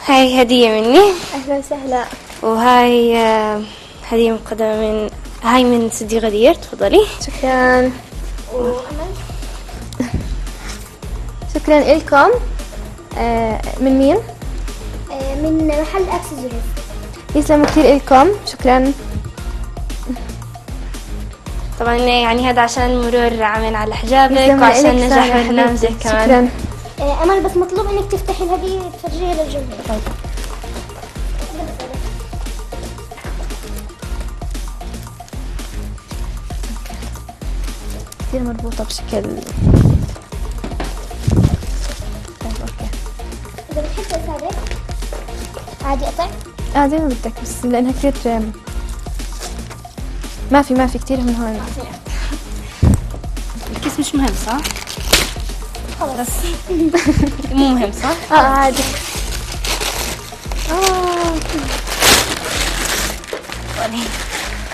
هاي هدية مني. أهلا وسهلا. وهاي هدية مقدمة من استوديو غدير. تفضلي. شكرا. شكرا لكم. من مين؟ من محل اكسسوارز. يسلموا كثير لكم، شكرا. طبعا يعني هذا عشان المرور عمل على حجابك وعشان نجاح برنامجك كمان. شكرا. امل بس مطلوب انك تفتحي الهدية وتفرجيها للجمهور. طيب. كثير مربوطة بشكل. طيب اوكي. اذا بتحب اساعدك عادي اقطع. زي ما بدك، بس لانها كثير ما في كثير من هون. الكيس مش مهم صح؟ خلص. مو مهم صح؟ عادي.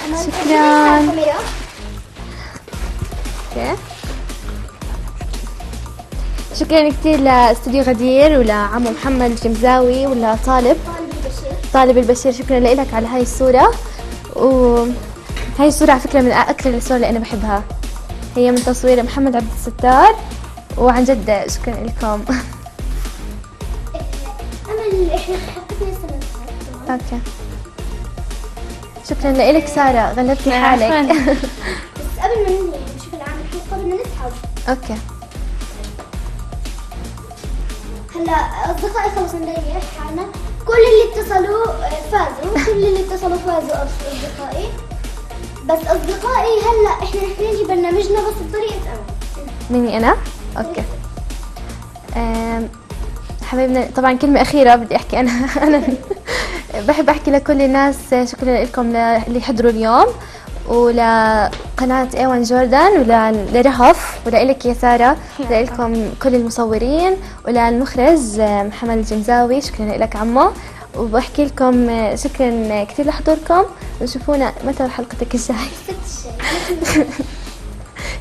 شكرا. اوكي. شكرا كثير لاستوديو غدير ولعمو محمد الجمزاوي ولا طالب البشير. شكرا لك على هاي الصورة. وهاي الصورة على فكرة من أكثر الصور اللي أنا بحبها، هي من تصوير محمد عبد الستار، وعن جد شكرا لكم. امل احنا حققنا السنة. اوكي. شكرا لك سارة، غلبتي حالك. بس قبل ما ننهي بشكل عام الحلقة بدنا نسحب. اوكي. هلا اصدقائي خلص نريح حالنا. كل اللي اتصلوا فازوا اصدقائي. بس اصدقائي هلا احنا رح ننهي برنامجنا بس بطريقة امل. مني أنا؟ أوكي. حبايبنا، طبعا كلمة أخيرة بدي أحكي أنا. أنا بحب أحكي لكل الناس شكرا لكم اللي حضروا اليوم، ولقناة A1 جوردن، ولرهف، ولك يا سارة، ولكم كل المصورين، وللمخرج محمد الجمزاوي. شكرا لك عمو. وبحكي لكم شكرا كثير لحضوركم، ونشوفونا متى حلقتك الجاي.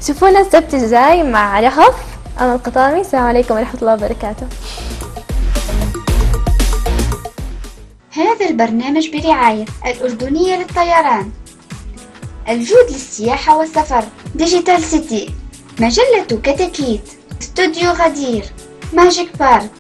شوفونا السبت الجاي مع رهف. أنا القطامي. السلام عليكم ورحمة الله وبركاته. هذا البرنامج برعاية الأردنية للطيران، الجود للسياحة والسفر، ديجيتال سيتي، مجلة كتاكيت، استوديو غدير، ماجيك بارك.